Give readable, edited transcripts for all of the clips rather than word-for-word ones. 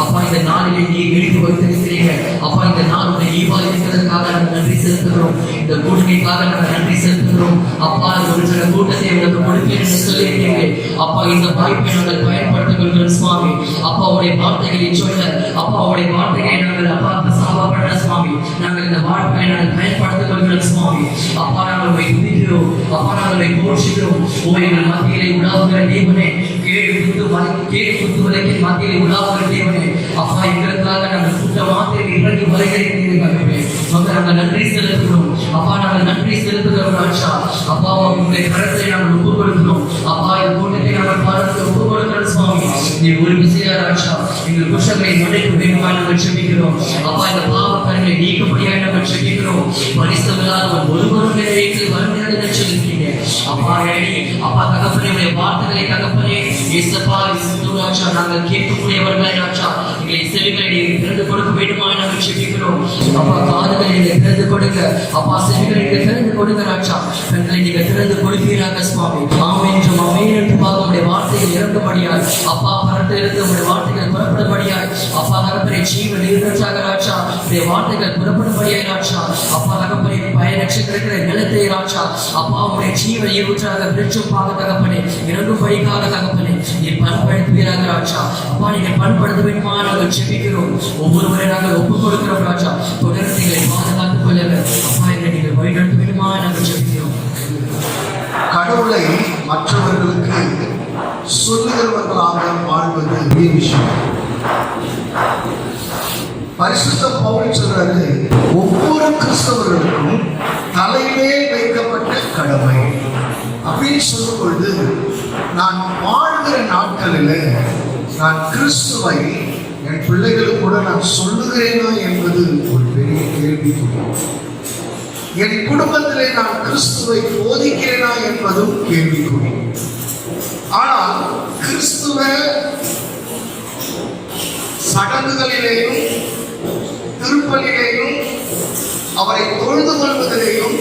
அப்பா இந்த நாளிலே நீ எழுதி வைத்திருக்கிறீங்க. அப்பா இந்த நாளுடைய ஈவா இருக்கிறதுக்காக நாங்கள் நன்றி செலுத்துகிறோம். இந்த கூட்டணிக்காக நாங்கள் நன்றி செலுத்துகிறோம். அப்பா ஒரு சில கூட்டத்தை உங்களுக்கு கொடுப்பேன் என்று சொல்லியிருக்கீங்க. அப்பா இந்த வாய்ப்பை நாங்கள் பயன்படுத்திக் கொள்கிறோம் சுவாமி. அப்பாவுடைய வார்த்தைகளை சொல்ல, அப்பாவுடைய வார்த்தைகளை நாங்கள் அப்பா சாபப்பட சுவாமி. நாங்கள் இந்த வாய்ப்பை நாங்கள் பயன்படுத்திக் கொள்கிறோம் சுவாமி. அப்பா நாங்கள் உங்களை துதிக்கிறோம். அப்பா நாங்கள் உங்களை போற்றுகிறோம். எங்கள் மத்தியிலே உலாவுகிற தேவனே, கேடு குத்து வரைக்கும் மத்தியிலே உலாவுகிற தேவனே, அப்பா எங்களுக்காக நாங்கள் கூட்ட மாத்திரை இறங்கி வருகிறீர்களே, நாங்கள் நன்றி செலுத்துகிறோம். அப்பா நாங்கள் நன்றி செலுத்துகிறோம் ராஜா. அப்பா உங்களுடைய கரத்தை நாங்கள் ஒப்புக் கொடுக்கிறோம். அப்பா இந்த கூட்டத்தை நாங்கள் பாரத்தை ஒப்புக் கொடுக்கிறோம் சுவாமி. நீ ஒரு விசையா ராஜா எங்கள் குஷங்களை நடைக்கு வேண்டுமா நாங்கள் செபிக்கிறோம். அப்பா இந்த பாவக்கரங்களை நீக்கும்படியாக நாங்கள் செபிக்கிறோம். பரிசுத்தமில்லாதவன் ஒருவரும் நிறைவேற்றி வருகிறதை சொல்லியிருக்கீங்க. அப்பா அப்பா தகப்பனே வார்த்தைகளை தகப்பனே இயேசுப்பா ராஜா நாங்கள் கேட்கக்கூடியவர்களாய் ராஜா எங்களை செவிகளை நீங்கள் திறந்து கொடுக்க வேண்டுமா நாங்கள் செபிக்கிறோம். அப்பா காதுகளை நீங்கள் திறந்து கொடுங்க. அப்பா செவிகளை நீங்கள் திறந்து கொடுங்க ராஜா. கண்களை நீங்கள் திறந்து கொடுப்பீராக சுவாமி. ஆமென் என்றும் ஆமென் என்றும் உங்களுடைய வார்த்தைகள் இறங்கும்படியாய் அப்பா பரத்திலிருந்து உங்களுடைய வார்த்தைகள் புறப்படும்படியாய் அப்பா தகப்பனே ஜீவன் இருந்ததாக ராஜா உங்களுடைய வார்த்தைகள் புறப்படும்படியாய் ராஜா. அப்பா தகப்பனே பயனற்று கிடக்கிற நிலத்தை ராஜா அப்பா உங்களுடைய ஜீவன் இருட்டாக விருட்சமாக தகப்பனே இறங்கும் படிக்காக தகப்பனே நீ பண்படுத்துவீராக ராஜா. அப்பா நீங்கள் பண்படுத்த வேண்டுமா நாங்கள் செபிக்கிறோம். ஒவ்வொருவரை நாங்கள் ஒப்புக் கொடுக்கிறோம் ராஜா. தொடர்ந்து எங்களை பாதுகாத்துக் கொள்ளுங்கள். அப்பா எங்களை நீங்கள் வழிநடத்த வேண்டுமா நாங்கள் செபிக்கிறோம். கடவுளை மற்றவர்களுக்கு சொல்லுகிறவர்களாக வாழ்வது பெரிய விஷயம். பரிசுத்த பவுல் சொல்றாரு, ஒவ்வொரு கிறிஸ்தவர்களுக்கும் தலையிலே வைக்கப்பட்ட கடமை அப்படின்னு சொல்லும் பொழுது, நான் வாழ்கிற நாட்களில் நான் கிறிஸ்துவை என் பிள்ளைகளுக்கு கூட நான் சொல்லுகிறேனா என்பது ஒரு பெரிய கேள்வி. என் குடும்பத்திலே நான் கிறிஸ்துவை போதிக்கிறேனா என்பதும் கேள்விக்குறி. ஆனால் கிறிஸ்துவ சடங்குகளிலேயும் திருப்பலிலேயும் அவரை தொழுது கொள்வதிலேயும்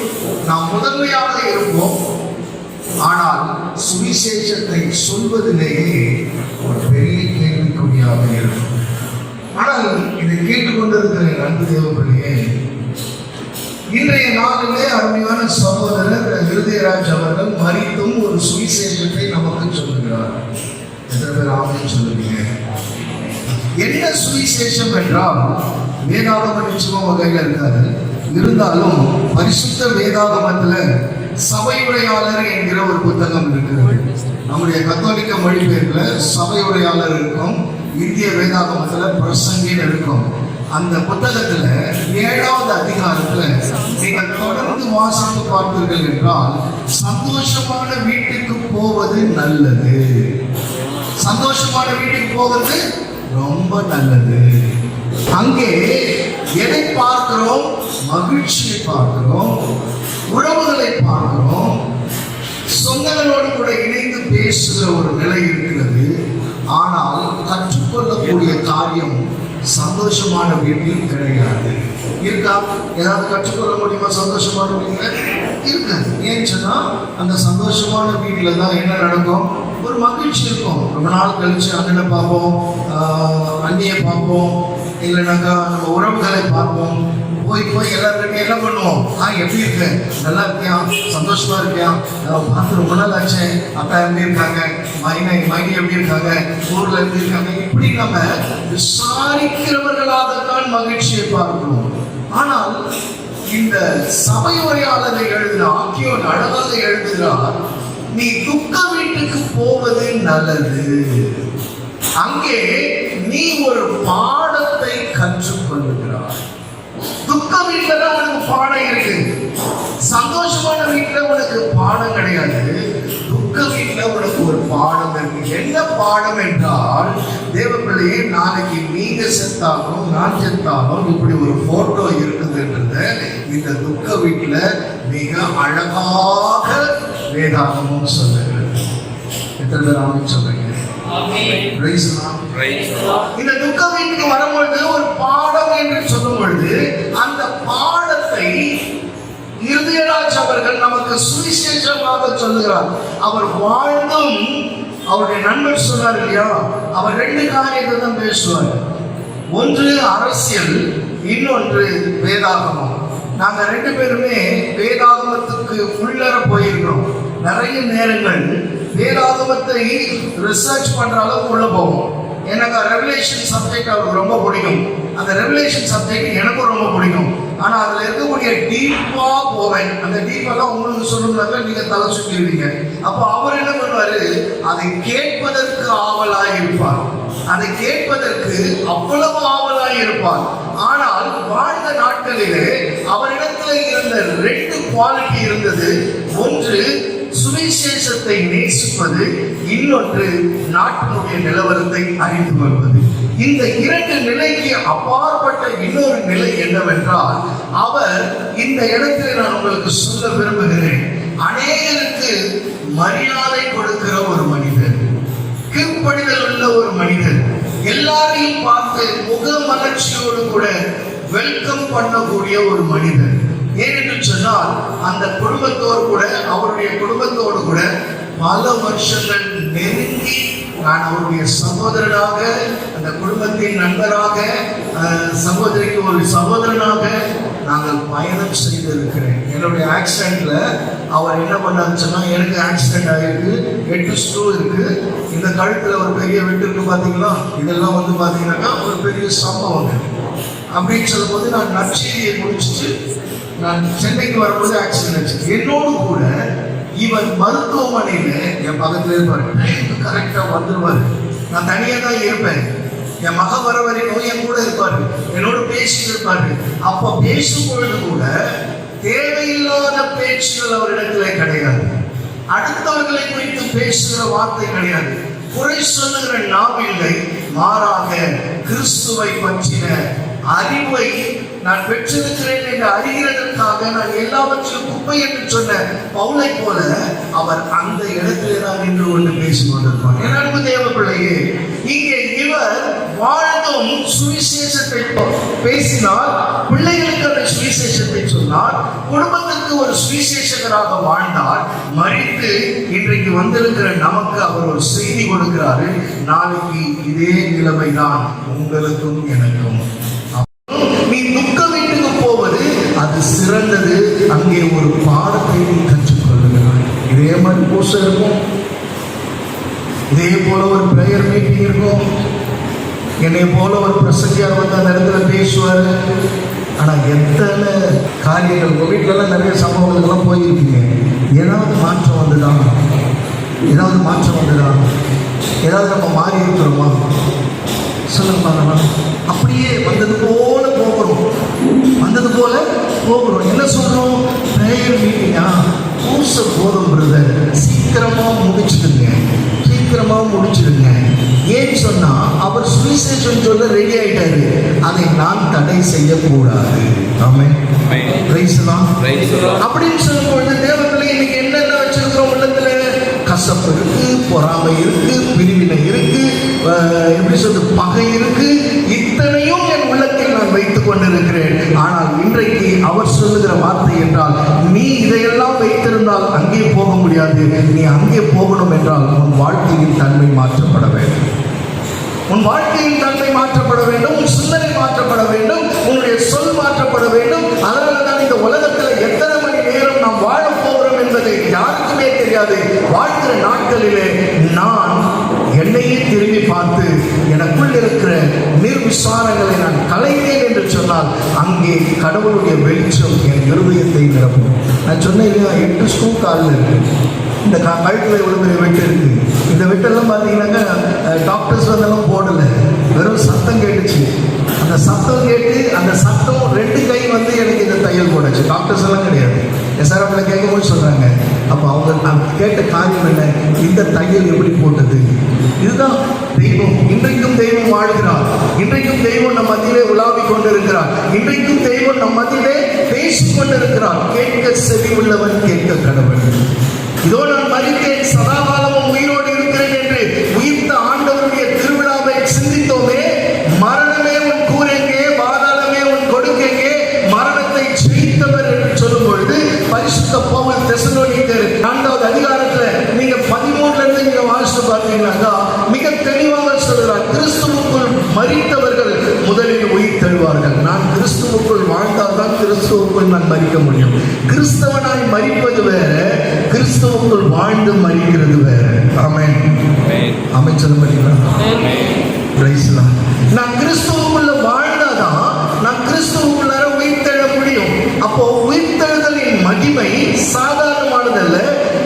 நாம் முதன்மையாக இருப்போம். ஆனால் சுவிசேஷத்தை சொல்வதிலேயே ஒரு பெரிய கேள்விக்குறியாக இருக்கும். ஆனால் இதை கேட்டுக்கொண்டிருக்கிற அன்பு தேவப்பிள்ளையே, இன்றைய நாளிலே அருமையான சகோதரர் இருதயராஜ் அவர்கள் மரித்தும் ஒரு சுவிசேஷத்தை நமக்கு சொல்லுகிறார். எத்தனை பேர் ஆமென் சொல்லுவீங்க? என்ன சுவிசேஷம் என்றால், வேதாகம நிச்சயமா வகையில் இருக்காது. இருந்தாலும் பரிசுத்த வேதாகமத்தில் சபையுரையாளர் என்கிற ஒரு புத்தகம் இருக்கிறது. நம்முடைய கத்தோலிக்க மொழிபெயர்ப்பில் சபையுரையாளர் இருக்கும், இந்திய வேதாகமத்தில் பிரசங்கின்னு இருக்கும். அந்த புத்தகத்துல 7வது அதிகாரத்துல நீங்கள் தொடர்ந்து வாசித்து பார்ப்பீர்கள் என்றால், சந்தோஷமான வீட்டுக்கு போவது நல்லது, சந்தோஷமான வீட்டுக்கு போவது ரொம்ப நல்லது. அங்கே எதை பார்க்கிறோம்? மகிழ்ச்சியை பார்க்கிறோம், உறவுகளை பார்க்கிறோம், சொந்தங்களோடு கூட இணைந்து பேசுகிற ஒரு நிலை இருக்கிறது. ஆனால் கற்றுக்கொள்ளக்கூடிய காரியம் சந்தோஷமான வீட்டில் கிடையாது. இருக்கா? ஏதாவது கற்றுக்கொள்ள முடியுமா சந்தோஷமான வீட்டில்? இருக்காது. ஏன்னு சொன்னா அந்த சந்தோஷமான வீட்டில் தான் என்ன நடக்கும்? ஒரு மகிழ்ச்சி இருக்கும். ரொம்ப நாள் கழிச்சு அண்ணனை பார்ப்போம், அண்ணியை பார்ப்போம், இல்லைனாக்கா நம்ம உறவுகளை பார்ப்போம். போய் எல்லாருமே என்ன பண்ணுவோம்? எப்படி இருக்கு? நல்லா இருக்கியா? சந்தோஷமா இருக்கியா? பார்த்து ரொம்ப நாள் ஆச்சு. அக்கா எப்படி இருக்காங்க? மைனி எப்படி இருக்காங்க? ஊர்ல எப்படி இருக்காங்க? இப்படி நம்ம விசாரிக்கிறவர்களாகத்தான் மகிழ்ச்சியை பார்க்கிறோம். ஆனால் இந்த சபை உரையாளரை எழுதுகிற ஆக்கியோன் அழகாக எழுதுகிறார், நீ துக்க வீட்டுக்கு போவது நல்லது. அங்கே நீ ஒரு பாடத்தை கற்றுக்கொள்ளுகிறாய். துக்க வீட்டுல தான் உனக்கு பாடம் இருக்கு, சந்தோஷமான வீட்டுல உனக்கு பாடம் கிடையாது. துக்க வீட்டுல உனக்கு ஒரு பாடம் இருக்கு. என்ன பாடம் என்றால், தேவப்பிள்ளையே, நாளைக்கு நீங்க செத்தாலும் நான் செத்தாலும் இப்படி ஒரு போட்டோ இருக்குதுன்றத இந்த துக்க வீட்டுல மிக அழகாக வேதாகமும் சொல்லுகிறது. எத்தனை பேர் ஆமென் சொல்றீங்க? இந்த துக்க வீட்டுக்கு வரும்பொழுது ஒரு பாடம் என்று சொல்லும் பொழுது, அந்த பாடத்தை இருதயராஜ் அவர்கள் நமக்கு சுவிசேஷமாக சொல்லுகிறார். அவர் வாழ்ந்தும் அவருடைய நண்பர் சொன்னார் இல்லையா, அவர் 2 காரியத்தை தான் பேசுவார். ஒன்று அரசியல், இன்னொன்று வேதாகமம். நாங்க ரெண்டு பேருமே வேதாகமத்துக்கு உள்ளர போயிருக்கிறோம். நிறைய நேரங்கள் வேதாகமத்தை ரிசர்ச் பண்ற அளவுக்கு உள்ள போவோம். எனக்கு ரெவலேஷன் சப்ஜெக்ட் அவருக்கு ரொம்ப பிடிக்கும். அந்த ரெவலேஷன் சப்ஜெக்ட் எனக்கும் ரொம்ப பிடிக்கும். ஆனா அதுல இருக்கக்கூடிய டீப்பா போவேன். அந்த டீப்பெல்லாம் உங்களுக்கு சொல்லணும்னாக்க நீங்க தலை சுற்றிடுவீங்க. அப்போ அவர் என்ன பண்ணுவாரு, அதை கேட்பதற்கு ஆவலாய் இருப்பார். அதை கேட்பதற்கு அவ்வளவு ஆவலாய் இருப்பார். ஆனால் வாழ்ந்த நாட்களிலே அவரிடத்தில் இருந்த ரெண்டு குவாலிட்டி இருந்தது. ஒன்று சுவிசேஷத்தை நேசிப்பது, இன்னொன்று நாட்டினுடைய நிலவரத்தை அறிந்து கொள்வது. இந்த இரண்டு நிலைக்கு அப்பாற்பட்ட இன்னொரு நிலை என்னவென்றால், அவர் இந்த இடத்தில் நான் உங்களுக்கு சொல்ல விரும்புகிறேன், அநேகருக்கு மரியாதை கொடுக்கிற ஒரு மனிதர், கீழ்ப்படிதல் உள்ள ஒரு மனிதர், எல்லாரையும் பார்த்து முக மலர்ச்சியோடு கூட வெல்கம் பண்ணக்கூடிய ஒரு மனிதர். ஏனென்று சொன்னால் அந்த குடும்பத்தோடு கூட, அவருடைய குடும்பத்தோடு கூட பல வருஷங்கள் நெருங்கி நான் அவருடைய சகோதரனாக, அந்த குடும்பத்தின் நண்பராக, சகோதரிக்கு ஒரு சகோதரனாக நாங்கள் பயணம் செய்திருக்கிறேன். என்னுடைய ஆக்சிடென்ட்ல அவர் என்ன பண்ணாருன்னு சொன்னா, எனக்கு ஆக்சிடென்ட் ஆகிருக்கு, 8 ஸ்க்ரூ இருக்கு, இந்த கழுத்துல ஒரு பெரிய வெட்டு இருக்கு பார்த்தீங்களா, இதெல்லாம் வந்து பார்த்தீங்கன்னாக்கா ஒரு பெரிய சம்பவம். அப்படின்னு சொல்லும் போது நான் நற்செய்தியை முடிச்சுட்டு நான் சென்னைக்கு வரும்போது ஆக்சிடென்ட் ஆச்சு. என்னோடு கூட இவர் மருத்துவமனையில என் பக்கத்துல இருப்பாரு, கரெக்டா வந்துருவாரு. நான் தனியா தான் இருப்பேன். என் மக வர வரைக்கும் என் கூட இருப்பாரு, என்னோட பேசிட்டு இருப்பாரு. அப்ப பேசும் பொழுது கூட தேவையில்லாத பேச்சுகள் அவரிடத்துல கிடையாது. அடுத்தவர்களை குறித்து பேசுகிற வார்த்தை கிடையாது. குறை சொல்லுகிற நாவில்லை, மாறாக கிறிஸ்துவை பற்றின அறிவை நான் பெற்றிருக்கிறேன் என்று அறிகிறதற்காக நான் எல்லாவற்றையும் குப்பை என்று சொன்ன பவுலை போல அவர் அந்த இடத்திலே தான் நின்று கொண்டு பேசிக் கொண்டிருப்பார். என் அன்பு தேவ பிள்ளையே, இங்கே இவர் வாழ்ந்தும் சுவிசேஷத்தை பேசினால், பிள்ளைகளுக்கு அந்த சுவிசேஷத்தை சொன்னார், குடும்பத்திற்கு ஒரு சுவிசேஷகராக வாழ்ந்தால், மறித்து இன்றைக்கு வந்திருக்கிற நமக்கு அவர் ஒரு செய்தி கொடுக்கிறாரு, நாளைக்கு இதே நிலைமைதான் உங்களுக்கும் எனக்கும். நீ துக்க வீட்டுக்கு போவது அது சிறந்தது, அங்கே ஒரு பாடத்தை நீ கற்றுக்கொள்ளுகிறாய். இதே மாதிரி பூசை இருக்கும், இதே போல ஒரு பிரேயர் மீட்டிங் இருக்கும், என்னை போல ஒரு பிரசங்கியார் வந்து அந்த இடத்துல பேசுவார். ஆனா எத்தனை காரியங்கள் உங்க வீட்டிலலாம் நிறைய சம்பவங்களுக்கெல்லாம் போயிருக்கீங்க. ஏதாவது மாற்றம் வந்துதான், ஏதாவது மாற்றம் வந்துதான், ஏதாவது நம்ம மாறி இருக்கிறோமா? சொல்லுங்க. அப்படியே வந்தது போல போகிறோம், வந்தது போல போகிறோம். என்ன சொல்றோம்? பிரேயர் மீட்டிங்கா, பூசை போதும் பிரதர், சீக்கிரமா முடிச்சிடுங்க, சீக்கிரமா முடிச்சிடுங்க. ஏன்னு சொன்னா அவர் சுவிசேஷம் சொல்ல ரெடி ஆயிட்டாரு, அதை நான் தடை செய்யக்கூடாது. ஆமென், பிரைஸ் லார்ட். அப்படின்னு சொல்லும் பொழுது தேவர்களே, இன்னைக்கு என்னென்ன வச்சிருக்கிறோம் உள்ளத்துல? கசப்பு இருக்கு, பொறாமை இருக்கு, பிரிவினை இருக்கு, எப்படி சொல்றது, பகை இருக்கு. இத்தனையும் என் உள்ளத்தில் நான் வைத்துக் கொண்டிருக்கிறேன். ஆனால் இன்றைக்கு அவர் சொல்லுகிற வார்த்தை என்றால், நீ இதையெல்லாம் வைத்திருந்தால் அங்கே போக முடியாது. நீ அங்கே போகணும் என்றால் உன் வாழ்க்கையின் தன்மை மாற்றப்பட வேண்டும், உன் வாழ்க்கையின் தன்மை மாற்றப்பட வேண்டும், உன் சிந்தனை மாற்றப்பட வேண்டும், உன்னுடைய சொல் மாற்றப்பட வேண்டும். அதனால்தான் இந்த உலகத்தில் எத்தனை மணி நேரம் நாம் வாழ போகிறோம் என்பது யாருக்குமே தெரியாது. வாழ்கிற நாட்களிலே நான் என்னையே திரும்பி பார்த்து எனக்குள் இருக்கிற நிர்விசாரங்களை நான் கலைத்தேன் என்று சொன்னால், அங்கே கடவுளுடைய வெளிச்சம் என் இருதயத்தை நிரப்பும். நான் சொன்னேன் இல்லையா, 8 ஸ்க்ரூ காலில் இருக்கு, இந்த கழுத்தில் எவ்வளோ பெரிய வெட்டு இருக்கு. இந்த வெட்டெல்லாம் பார்த்தீங்கன்னாக்கா டாக்டர்ஸ் வந்தெல்லாம் போடலை, வெறும் சத்தம் கேட்டுச்சு. அந்த சத்தம் கேட்டு அந்த சத்தம் 2 கை வந்து எனக்கு இந்த தையல் போடச்சு. டாக்டர்ஸ் எல்லாம் கிடையாது. எஸ்ஆர்எஃப்ல கேட்கும்போது சொல்றாங்க, அப்போ அவங்க நான் கேட்ட காரியம் என்ன, இந்த தையல் எப்படி போட்டது? இதுதான் தெய்வம். இன்றைக்கும் தெய்வம் வாழ்கிறார், இன்றைக்கும் தெய்வம் நம் மத்தியிலே உலாவிக் கொண்டிருக்கிறார், இன்றைக்கும் தெய்வம் நம் மத்தியிலே பேசிக் கொண்டிருக்கிறார். கேட்க செவி உள்ளவன் கேட்க கடவுள். இதோ நான் மரித்தேன், சதாகாலமும் உயிரோடு இருக்கிறேன் என்று உயிர்த்த ஆண்டவருடைய திருவிழாவை சிந்தித்தோமே. மரணமே உன் கூரெங்கே, பாதாளமே உன் கொடுக்கெங்கே, மரணத்தை ஜெயித்தவர் என்று சொல்லும் பொழுது பரிசுத்த பவுல் தெசலோனிக்கர் 4வது அதிகாரத்துல நீங்க 13ல இருந்து நீங்க வாசித்து பார்த்தீங்கன்னாக்கா மிக தெளிவாக சொல்கிறார், கிறிஸ்துவுக்குள் மரித்தவர்கள் முதல் உயிர் தழுவார்கள். நான் கிறிஸ்துவுக்குள் வாழ்ந்தால்தான் கிறிஸ்துவுக்குள் நான் மரிக்க முடியும். கிறிஸ்தவனாய் மரிப்பது வேற, கிறிஸ்துவுக்குள் வாழ்ந்து மரிக்கிறது வேற. ஆமென். அமைச்சர் மரிக்கிறா. நான் கிறிஸ்துவுக்குள்ள வாழ்ந்தாதான் நான் கிறிஸ்துவுக்குள்ளார உயிர் தழ முடியும். அப்போ உயிர் தழுதலின் மகிமை சாதாரணமானதல்ல.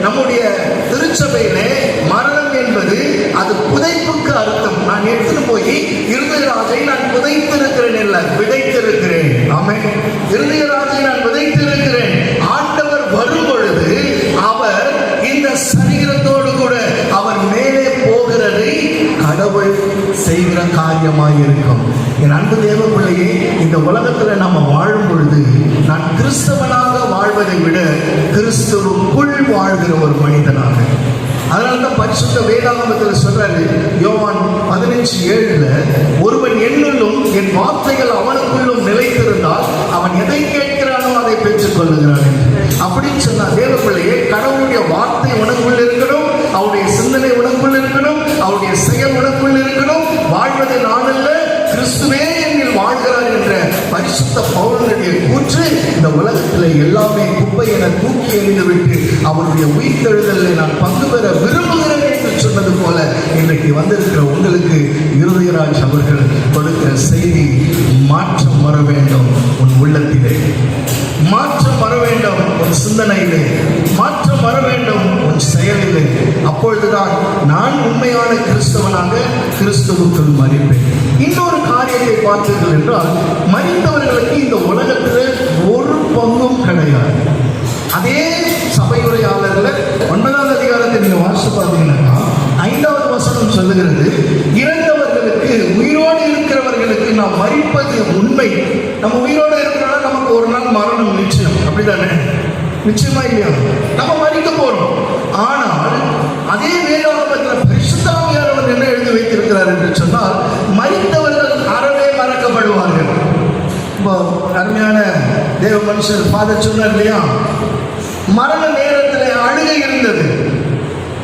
நம்முடைய திருச்சபையிலே மரணம் என்பது அது புதைப்புக்கு அர்த்தம். நான் எடுத்துட்டு போய் இருதயராஜை நான் புதைத்திருக்கிறேன் இல்ல, விதைத்திருக்கிறேன். ஆமென். இருதயராஜை நான் விதைத்திருக்கிறேன். ஆண்டவர் வரும் பொழுது அவர் இந்த சரீரத்தோடு கூட அவர் மேலே போகிறதை கடவுள் செய்கிற காரியமாய் இருக்கும். என் அன்பு தேவ பிள்ளையே, இந்த உலகத்துல நம்ம வாழும் பொழுது நான் கிறிஸ்தவனாக வாழ்வதை விட கிறிஸ்துவுக்குள் வாழ்கிற ஒரு மனிதனாக. அதனால்தான் பரிசுத்த வேதாகமத்தில் சொல்றாரு, யோவான் 15:7, ஒருவன் என்னுள்ளும் என் வார்த்தைகள் அவனுக்குள்ளும் நிலைத்திருந்தால் அவன் எதை கேட்கிறானோ அதை பெற்றுக் கொள்ளுகிறான் என்று. அப்படின்னு சொன்னா தேவ பிள்ளையே, கடவுளுடைய வார்த்தை உனக்குள் இருக்கணும், அவருடைய சிந்தனை உனக்குள் இருக்கணும், அவருடைய செயல் உனக்குள் இருக்கணும். வாழ்வது நான் அல்ல, கிறிஸ்துவே என்னில் வாழ்கிறார் என்ற பரிசுத்த பவுலனுடைய கூற்று இந்த உலகத்தில் எல்லாமே குப்பை என தூக்கி எறிந்துவிட்டு அவருடைய உயிர்த்தெழுதலில் நான் பங்கு பெற விரும்புகிறேன் என்று சொன்னது போல இன்றைக்கு வந்திருக்கிற உங்களுக்கு இருதயராஜ் அவர்கள் கொடுக்கிற செய்தி, மாற்றம் வர வேண்டும் உன் உள்ளத்திலே, மாற்றம் வர வேண்டும் உன் சிந்தனையிலே, மாற்றம் வர வேண்டும் உன் செயலிலே. அப்பொழுதுதான் நான் உண்மையான கிறிஸ்தவனாக கிறிஸ்துவுக்குள் மரிப்பேன். இன்னொரு காரியத்தை பார்த்தீர்கள் என்றால், மரித்தவர்களுக்கு இந்த உலகத்தில் ஒரு பங்கும் கிடையாது. அதே சபையுரையாளர்ல 9ஆம் அதிகாரத்தை நீங்க வாசித்து பார்த்தீங்கன்னா 5வது வசனம் சொல்லுகிறது, இறந்தவர்களுக்கு உயிரோடு இருக்கிறவர்களுக்கு நாம் மரிப்பது உண்மை. நம்ம உயிரோடு இருக்கிறோம்னா நமக்கு ஒரு நாள் மரணம் நிச்சயம், அப்படிதானே? நிச்சயமா இல்லையா? நம்ம மரிக்க போறோம். ஆனால் அதே வேதாகமத்தில் பரிசுத்த ஆவியானவர் என்ன எழுதி வைத்திருக்கிறார் என்று சொன்னால், மரித்தவர்கள் அறவே மறக்கப்படுவார்கள். இப்போ அருமையான தேவ மனுஷர் ஃபாதர் சொன்னார் இல்லையா, மரண நேரத்தில் அழுகை இருந்தது.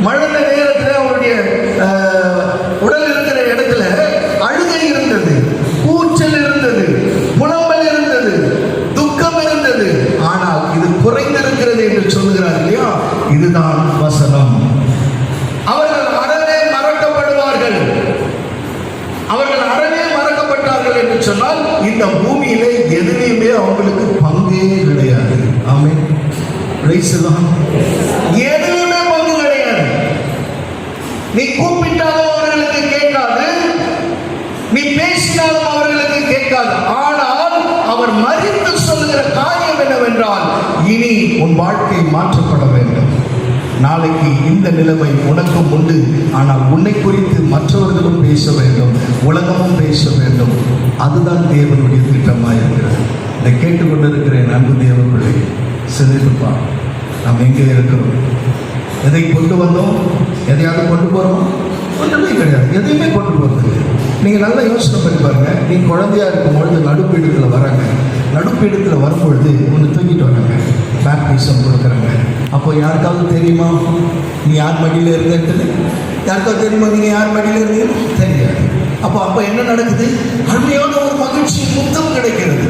மரண நேரத்தில் அவருடைய உடல் இருக்கிற இடத்துல அழுகை இருந்தது, கூச்சல் இருந்தது, புலம்பல் இருந்தது, துக்கம் இருந்தது. ஆனால் இது குறைந்திருக்கிறது என்று சொல்லுகிறார் இல்லையா, இதுதான் வசனம். அவர்கள் அறவே மறக்கப்படுவார்கள். அவர்கள் அறவே மறக்கப்பட்டார்கள் என்று சொன்னால் இந்த பூமியிலே எதுலையுமே அவங்களுக்கு பங்கே கிடையாது. ஆமென். எதுலையுமே பங்கு கிடையாது. நீ கூப்பிட்டாலும் அவர்களுக்கு கேட்காது, நீ பேசினாலும் அவர்களுக்கு கேட்காது. ஆனால் அவர் மரித்து சொல்லுகிற காரியம் என்னவென்றால், இனி உன் வாழ்க்கை மாற்றப்பட வேண்டும். நாளைக்கு இந்த நிலைமை உனக்கும் உண்டு, ஆனால் உன்னை குறித்து மற்றவர்களும் பேச வேண்டும், உலகமும் பேச வேண்டும். அதுதான் தேவனுடைய திட்டமாக இருக்கிறது. இதை கேட்டுக்கொண்டிருக்கிற அன்பு தேவனுடைய சிந்தித்துப்பா, நாம் எங்கே இருக்கிறோம்? எதை கொண்டு வந்தோம்? எதையாவது கொண்டு போகிறோம்? ஒன்றுமே கிடையாது. எதையுமே கொண்டு போகிறது. நீங்கள் நல்லா யோசனை பண்ணி பாருங்க. நீங்கள் குழந்தையாக இருக்கும்பொழுது நடுப்பீடத்தில் வராங்க. நடுப்பீடத்தில் வரும்பொழுது ஒன்று தூக்கிட்டு வராங்க, பேப்டிசம் கொடுக்குறாங்க. அப்போ யாருக்காவது தெரியுமா நீ யார் மடியில் இருந்தேன்னு? யாருக்காவது தெரியுமா நீங்கள் யார் மடியில் இருந்தீங்க? தெரியாது. அப்போ என்ன நடக்குது? அருமையான ஒரு மகிழ்ச்சி, முத்தம் கிடைக்கிறது.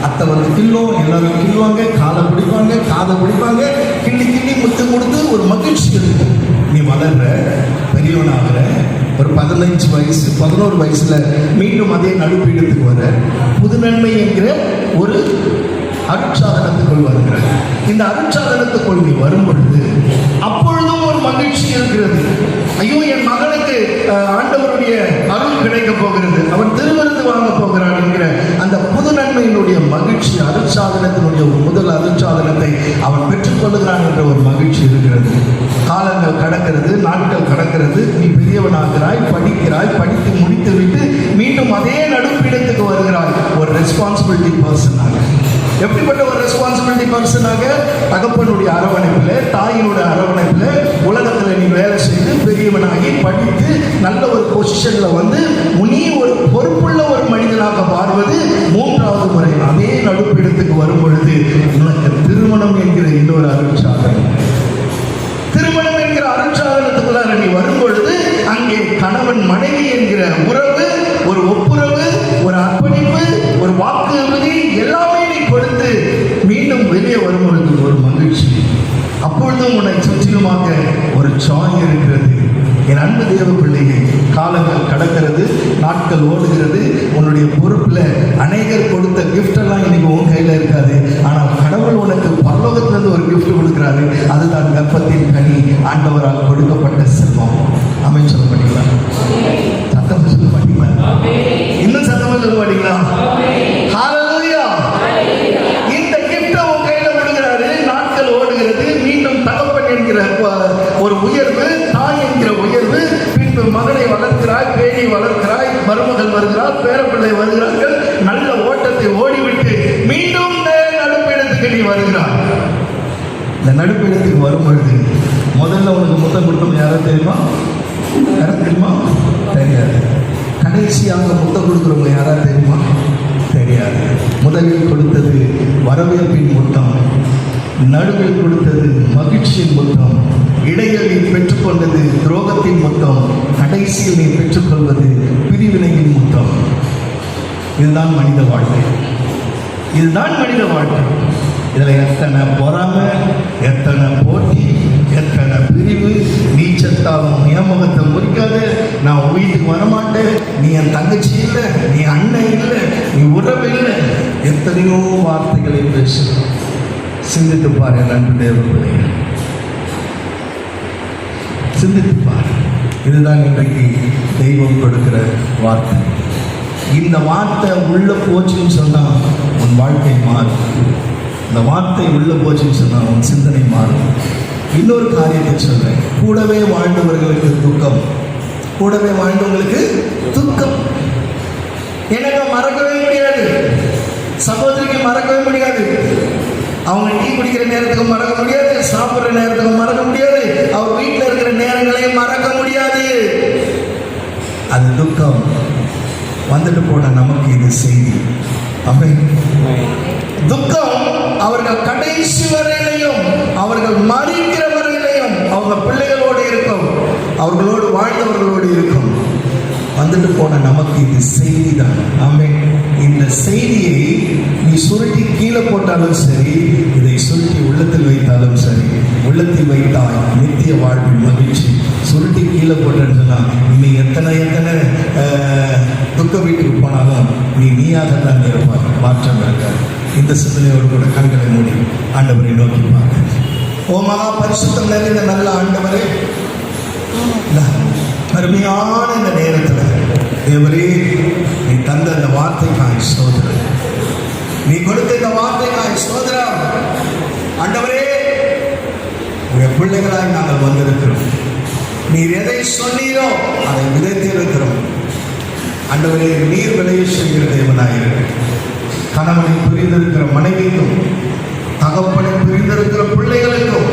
அத்தை வந்து கில்லும், எல்லாரும் கில்லுவாங்க, காலை பிடிப்பாங்க, காதை பிடிப்பாங்க, கிள்ளி கிள்ளி முத்தம் கொடுத்து ஒரு மகிழ்ச்சி இருக்கும். நீ வளர்ற, பெரியவனாகிற, ஒரு 15 வயசு 11 வயசுல மீண்டும் அதே நடுப்பீடத்துக்கு வர, புது நன்மை என்கிற ஒரு அருட்சாதனத்துக்குள் வருகிறார். இந்த அருட்சாதனத்துக்குள் நீ வரும் பொழுது அப்பொழுதும் ஒரு மகிழ்ச்சி இருக்கிறது. ஐயோ, என் மகனுக்கு ஆண்டவருடைய அருள் கிடைக்க போகிறது, அவன் திருவிருந்து வாங்க போகிறான் என்கிற அந்த புது நன்மையினுடைய மகிழ்ச்சி, அருட்சாதனத்தினுடைய ஒரு முதல் அருட்சாதனத்தை அவன் பெற்றுக்கொள்ளுகிறான் என்ற ஒரு மகிழ்ச்சி இருக்கிறது. காலங்கள் கடக்கிறது, நாட்கள் கடக்கிறது, நீ பெரியவனாகிறாய், படிக்கிறாய், படித்து முடித்து விட்டு மீண்டும் அதே நடுப்பீடத்துக்கு வருகிறாய், ஒரு ரெஸ்பான்சிபிலிட்டி பர்சனாக. எப்படிப்பட்ட ஒரு ரெஸ்பான்சிபிலிட்டி பர்சனாக? தகப்பனுடைய அரவணைப்பில், தாயினுடைய அரவணைப்பில் உலகத்தில் நீ வேலை செய்து பெரியவனாகி படித்து நல்ல ஒரு பொசிஷனில் வந்து நீ ஒரு பொறுப்புள்ள ஒரு மனிதனாக மாறுவது 3வது முறை. அதே நடுப்பீடத்துக்கு வரும் பொழுது உனக்கு திருமணம் என்கிற இன்னொரு அருட்சாதனம், திருமணம் என்கிற அருட்சாதனத்துக்குள்ளார நீ வரும் பொழுது அங்கே கணவன் மனைவி என்கிற உறவு, ஒரு ஒப்புரவு, ஒரு அர்ப்பணிப்பு, அப்பொழுதும் உன்னை சுற்றிலுமாக ஒரு சாய் இருக்கிறது. என் அன்பு தேவ பிள்ளையே, காலங்கள் கடக்கிறது, நாட்கள் ஓடுகிறது. உன்னுடைய பொறுப்பில் அநேகர் கொடுத்த gift எல்லாம் இன்னைக்கு உன் கையில் இருக்காது. ஆனால் கடவுள் உனக்கு பரலோகத்திலிருந்து ஒரு gift கொடுக்கிறாரு. அதுதான் கர்ப்பத்தின் கனி, ஆண்டவரால் கொடுக்கப்பட்ட செல்வம். ஆமென் சொல்ல மாட்டீங்களா? சத்தம் சொல்ல மாட்டீங்களா? இன்னும் சத்தமா சொல்ல மாட்டீங்களா? ஹalleluya. இந்த gift உன் கையில கொடுக்கிறாரு. நாட்கள் ஓடுகிறது. மீண்டும் தகப்பன் என்கிற ஒரு உயர்வு, தாய் என்கிற உயர்வு, பின்பு மகனை வளர்க்கிறாய், பேரை வளர்க்கிறாய், மருமகள் வருகிறார், பேரப்பிள்ளை வருகிறார்கள். நல்ல ஓட்டத்தை ஓடிவிட்டு மீண்டும் நடுப்பிடத்துக்கு நீ வருகிறாய். இந்த நடுப்பிடத்துக்கு வரும் பொழுது முதல்ல உனக்கு முத்தம் கொடுத்தவங்க யாரும் தெரியுமா? யாரும் தெரியுமா? தெரியாது. கடைசியாக முத்தம் கொடுக்குறவங்க யாராவது தெரியுமா? தெரியாது. முதலில் கொடுத்தது வரவேற்பின் முத்தம், நடுவில் கொடுத்தது மகிழ்ச்சியின் முத்தம், இடையில் நீ பெற்றுக்கொண்டது துரோகத்தின் முத்தம், கடைசியில் நீ பெற்றுக்கொள்வது பிரிவினையின் முத்தம். இதுதான் மனித வாழ்க்கை. இதுதான் மனித வாழ்க்கை. இதில் எத்தனை பொறாமை, எத்தனை போட்டி, எத்தனை பிரிவு. நீ செத்தாலும் நியமகத்தை முறிக்காது, நான் வீட்டுக்கு வரமாட்டேன், நீ என் தங்கச்சி இல்லை, நீ அண்ணன் இல்லை, நீ உறவு இல்லை, எத்தனையோ வார்த்தைகளை பேசு. சிந்தித்து பாரு நன்றி தேவர்களே, சிந்தித்து பாரு. இதுதான் இன்றைக்கு தெய்வம் கொடுக்கிற வார்த்தை. இந்த வார்த்தை உள்ள போச்சுன்னு சொன்னால் உன் வாழ்க்கை மாறும். இந்த வார்த்தை உள்ள போச்சுன்னு சொன்னால் உன் சிந்தனை மாறும். இன்னொரு காரியத்தை சொல்றேன். கூடவே வாழ்ந்தவர்களுக்கு துக்கம், கூடவே வாழ்ந்தவங்களுக்கு துக்கம். எனக்கு மறக்கவே முடியாது, சகோதரிக்கு மறக்கவே முடியாது. அவங்க டீ குடிக்கிற நேரத்துக்கு மறக்க முடியாது, சாப்பிட்ற நேரத்துக்கு மறக்க முடியாது, அவர் வீட்டில் இருக்கிற நேரங்களையும் மறக்க முடியாது. அது துக்கம். வந்துட்டு போன நமக்கு இது செய்தி. ஆமென். துக்கம் அவர்கள் கடைசி வரையிலையும், அவர்கள் மறிக்கிற வரையிலையும் அவங்க பிள்ளைகளோடு இருக்கும், அவர்களோடு வாழ்ந்தவர்களோடு இருக்கும். வந்துட்டு போன நமக்கு இது செய்தி தான். ஆமென். இந்த செய்தியை நீ சுருட்டி கீழே போட்டாலும் சரி, இதை சுருட்டி உள்ளத்தில் வைத்தாலும் சரி, உள்ளத்தில் வைத்தால் நித்திய வாழ்வில் மகிழ்ச்சி. சுருட்டி கீழே போட்டேன்னு சொன்னால் நீ எத்தனை துக்க வீட்டுக்கு போனாலும் நீ நீயாகத்தான் இருப்பார், மாற்றம் இருக்காது. இந்த சிந்தனையோடு கூட கண்களை மூடி ஆண்டவரை நோக்கி பார்க்க. ஓ மகா பரிசுத்தம் நிறைந்த நல்ல ஆண்டவரே, அருமையான இந்த நேரத்தில் தேவரே, நீ தந்த அந்த வார்த்தைக்காய் ஸ்தோத்திரம், நீ கொடுத்த இந்த வார்த்தைக்காய் ஸ்தோத்திரம். ஆண்டவரே, உடைய பிள்ளைகளாய் நாங்கள் வந்திருக்கிறோம். நீர் எதை சொன்னீரோ அதை விதைத்திருக்கிறோம். ஆண்டவரே, நீர் விளைய செய்கிற தேவனாயிரு. கணவனை பிரிந்திருக்கிற மனைவிக்கும், தகப்பனை பிரிந்திருக்கிற பிள்ளைகளுக்கும்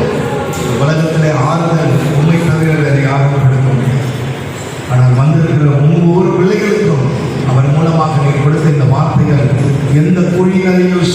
உலகத்திலே ஆறுதல் உண்மை தவிர வேறு யாரும் கொடுக்க முடியாது. ஆனால் வந்திருக்கிற ஒவ்வொரு பிள்ளைகளுக்கும் அவர் மூலமாக நீ கொடுத்த இந்த வார்த்தைகள் எந்த குழிகளையும்